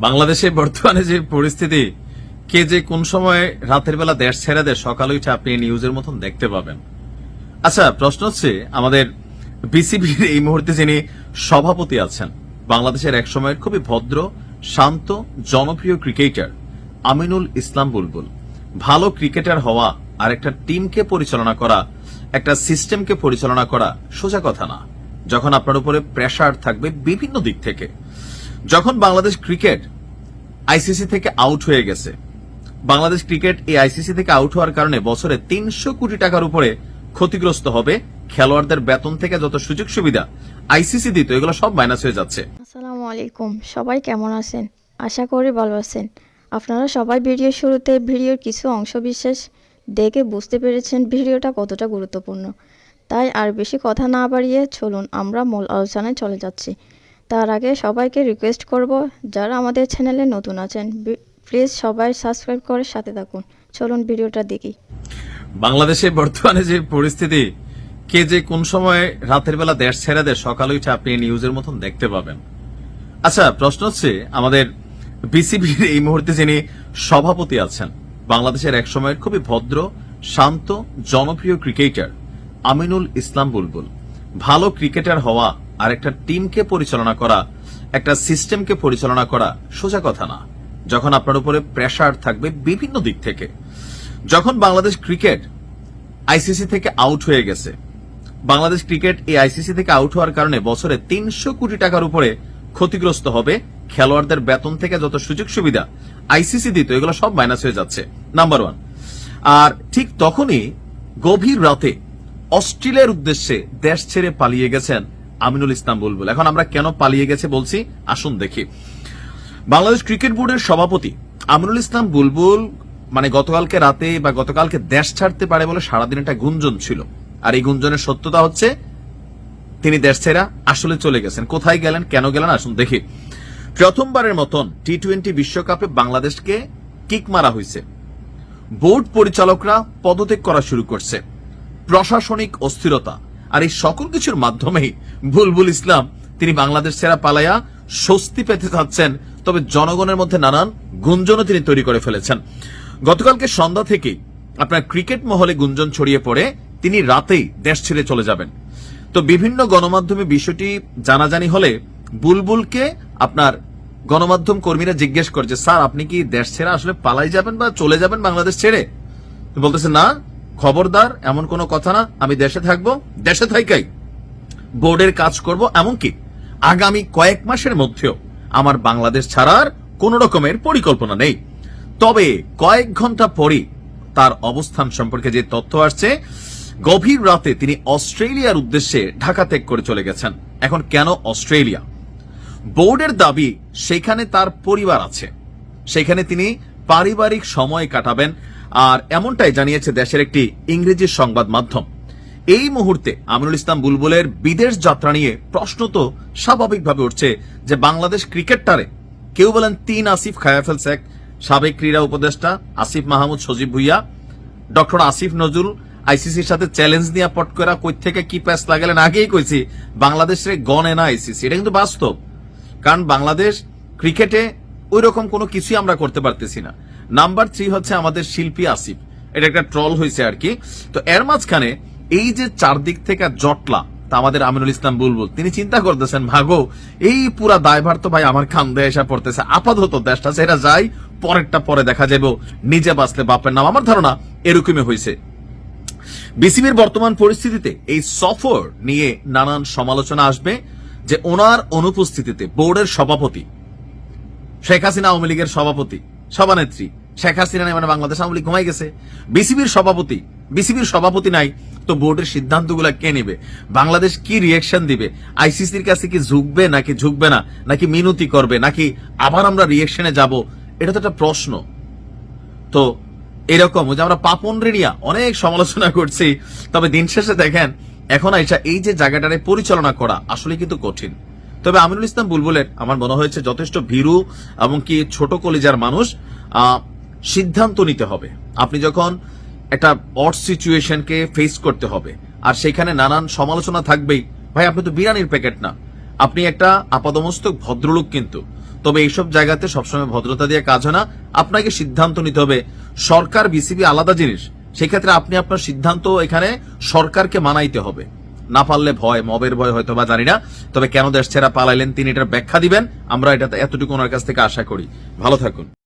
বাংলাদেশে বর্তমানে যে পরিস্থিতি, কে যে কোন সময় রাতের বেলা দেশ ছেড়ে দেয় সকালে উঠে আপনি নিউজের মতন দেখতে পাবেন। আচ্ছা, প্রশ্ন হচ্ছে আমাদের বিসিবির এই মুহূর্তে যিনি সভাপতি আছেন, বাংলাদেশের এক সময়ের খুবই ভদ্র, শান্ত, জনপ্রিয় ক্রিকেটার আমিনুল ইসলাম বুলবুল। ভালো ক্রিকেটার হওয়া আর একটা টিমকে পরিচালনা করা, একটা সিস্টেমকে পরিচালনা করা সোজা কথা না, যখন আপনার উপরে প্রেসার থাকবে বিভিন্ন দিক থেকে। যখন বাংলাদেশ ক্রিকেট আইসিসি থেকে আউট হয়ে গেছে, বাংলাদেশ ক্রিকেট এই আইসিসি থেকে আউট হওয়ার কারণে বছরে ৩০০ কোটি টাকার উপরে ক্ষতিগ্রস্ত হবে। খেলোয়াড়দের বেতন থেকে যত সুযোগ সুবিধা আইসিসি দিত, এগুলো সব মাইনাস হয়ে যাচ্ছে। আসসালামু আলাইকুম, সবাই কেমন আছেন? আশা করি ভালো আছেন। আপনারা সবাই ভিডিওর শুরুতে ভিডিওর কিছু অংশ বিশেষ দেখে বুঝতে পেরেছেন ভিডিওটা কতটা গুরুত্বপূর্ণ। তাই আর বেশি কথা না বাড়িয়ে চলুন আমরা মূল আলোচনায় চলে যাচ্ছি। তার আগে সবাইকে রিকোয়েস্ট করব, যারা আমাদের চ্যানেলে নতুন আছেন প্লিজ সবাই সাবস্ক্রাইব করে সাথে থাকুন। চলুন ভিডিওটা দেখি। বাংলাদেশে বর্তমানে যে পরিস্থিতি, কে যে কোন সময় রাতের বেলা দেশ ছেড়ে দেয় সকালে উঠে আপনি নিউজের মতন দেখতে পাবেন। আচ্ছা, প্রশ্ন হচ্ছে আমাদের বিসিবির এই মুহূর্তে যিনি সভাপতি আছেন, বাংলাদেশের এক সময়ের খুবই ভদ্র, শান্ত, জনপ্রিয় ক্রিকেটার আমিনুল ইসলাম বুলবুল। ভালো ক্রিকেটার হওয়া আর একটা টিমকে পরিচালনা করা, একটা সিস্টেমকে পরিচালনা করা সোজা কথা না, যখন আপনার উপরে প্রেসার থাকবে বিভিন্ন দিক থেকে। যখন বাংলাদেশ ক্রিকেট আইসিসি থেকে আউট হয়ে গেছে, বাংলাদেশ ক্রিকেট এই আইসিসি থেকে আউট হওয়ার কারণে বছরে ৩০০ কোটি টাকার উপরে ক্ষতিগ্রস্ত হবে। খেলোয়াড়দের বেতন থেকে যত সুযোগ সুবিধা আইসিসি দিত, এগুলো সব মাইনাস হয়ে যাচ্ছে, নাম্বার ওয়ান। আর ঠিক তখনই গভীর রাতে অস্ট্রেলিয়ার উদ্দেশ্যে দেশ ছেড়ে পালিয়ে গেছেন আমিনুল ইসলাম বুলবুল। এখন আমরা কেন পালিয়ে গেছে বলছি, আসুন দেখি। বাংলাদেশ ক্রিকেট বোর্ডের সভাপতি আমিনুল ইসলাম বুলবুল গতকালকে রাতে বা গতকালকে দেশ ছাড়তে পারে বলে সারাদিন একটা গুঞ্জন ছিল। আর এই গুঞ্জনের সত্যতা হচ্ছে তিনি দেশ ছেড়া আসলে চলে গেছেন। কোথায় গেলেন, কেন গেলেন, আসুন দেখি। প্রথমবারের মতন টি-20 বিশ্বকাপে বাংলাদেশকে কিক মারা হয়েছে। বোর্ড পরিচালকরা পদত্যাগ করা শুরু করছে, প্রশাসনিক অস্থিরতা, আর এই সকল কিছুর মাধ্যমেই বুলবুল ইসলাম তিনি বাংলাদেশ ছেড়া পালাইয়া স্বস্তি পেতে চাচ্ছেন। তবে জনগণের মধ্যে নানান গুঞ্জনও তিনি তৈরি করে ফেলেছেন। গতকালকে সন্ধ্যা থেকেই আপনার ক্রিকেট মহলে গুঞ্জন ছড়িয়ে পড়ে তিনি রাতেই দেশ ছেড়ে চলে যাবেন। তো বিভিন্ন গণমাধ্যমে বিষয়টি জানাজানি হলে বুলবুলকে আপনার গণমাধ্যম কর্মীরা জিজ্ঞেস করছে, স্যার আপনি কি দেশ ছেড়ে আসলে পালাই যাবেন বা চলে যাবেন বাংলাদেশ ছেড়ে? বলতেছে, না, খবরদার, এমন কোনো কথা না, আমি দেশে থাকবো, দেশে থাকাই বোর্ডের কাজ করব, এমনকি আগামী কয়েক মাসের মধ্যেও আমার বাংলাদেশ ছাড়ার কোন রকমের পরিকল্পনা নেই। তবে কয়েক ঘন্টা পরই তার অবস্থান সম্পর্কে যে তথ্য আসছে, গভীর রাতে তিনি অস্ট্রেলিয়ার উদ্দেশ্যে ঢাকা ত্যাগ করে চলে গেছেন। এখন কেন অস্ট্রেলিয়া? বোর্ডের দাবি সেখানে তার পরিবার আছে, সেখানে তিনি পারিবারিক সময় কাটাবেন, আর এমনটাই জানিয়েছে দেশের একটি ইংরেজি সংবাদ মাধ্যম। এই মুহূর্তে আমিনুল ইসলাম বুলবুলের বিদেশ যাত্রা নিয়ে প্রশ্ন তো স্বাভাবিকভাবে উঠছে যে বাংলাদেশ ক্রিকেটটারে কেউ বলেন ৩ আসিফ খায়া ফেলছে। সাবেক ক্রীড়া উপদেষ্টা আসিফ মাহমুদ সজীব ভুইয়া, ডক্টর আসিফ নজরুল আইসিসির সাথে চ্যালেঞ্জ নিয়ে পট করে কই থেকে কি প্যাস লাগালেন। আগেই কইছি বাংলাদেশে গণে না আইসিসি, এটা কিন্তু বাস্তব। কারণ বাংলাদেশ ক্রিকেটে ওই রকম কোনো কিছুই আমরা করতে পারতেছি না। নাম্বার 3 হচ্ছে আমাদের শিল্পী আসিফ, এটা একটা ট্রল হয়েছে আর কি। তো এর মাঝখানে এই যে চারদিক থেকে জটলা, তা আমাদের আমিনুল ইসলাম বুলবুল তিনি চিন্তা করতেছেন, ভাগো এই পুরা দায়ভার তো ভাই আমার খান্দে এসে পড়তেছে, আপাতত দেশটা সেটা যাই, পরেরটা পরে দেখা যাবে, নিজে বাঁচলে বাপের নাম। আমার ধারণা এরকমই হয়েছে। বিসিবির বর্তমান পরিস্থিতিতে এই সফর নিয়ে নানান সমালোচনা আসবে যে ওনার অনুপস্থিতিতে বোর্ডের সভাপতি শেখ হাসিনা, আওয়ামী লীগের সভাপতি, সভানেত্রী শেখ হাসিনা বাংলাদেশ আওয়ামী লীগ ঘুমাই গেছে, বিসিবির সভাপতি নাই, তো বোর্ডের সিদ্ধান্তগুলো কে নেবে? বাংলাদেশ কি রিয়েকশন দিবে? আইসিসির কাছে কি ঝুঁকবে নাকি ঝুঁকবে না, নাকি মিনতি করবে, নাকি আবার আমরা রিয়েকশনে যাব? এটা তো একটা প্রশ্ন। তো এরকম যে আমরা পাপন রেনিয়া অনেক সমালোচনা করছি, তবে দিন শেষে দেখেন এখন এই যে জায়গাটারে পরিচালনা করা আসলে কিন্তু কঠিন। তবে আমিনুল ইসলাম বুলবুলের আমার মনে হয়েছে যথেষ্ট ভীরু এবং কি ছোট কলিজার মানুষ। সিদ্ধান্ত নিতে হবে। আপনি যখন একটা অড সিচুয়েশনকে ফেস করতে হবে, আর সেখানে নানান সমালোচনা থাকবেই। ভাই আপনি তো বিরিয়ানির প্যাকেট না, আপনি একটা আপাদমস্তক ভদ্রলোক, কিন্তু তবে এইসব জায়গাতে সবসময় ভদ্রতা দিয়ে কাজ হয় না। আপনাকে সিদ্ধান্ত নিতে হবে। সরকার বিসিবি আলাদা জিনিস, সেক্ষেত্রে আপনি আপনার সিদ্ধান্ত এখানে সরকারকে মানাইতে হবে। না পারলে ভয়, মবের ভয় হয়তো বা জানি না, তবে কেন দেশ ছেড়া পালাইলেন তিনি এটার ব্যাখ্যা দিবেন। আমরা এটা এতটুকু ওনার কাছ থেকে আশা করি। ভালো থাকুন।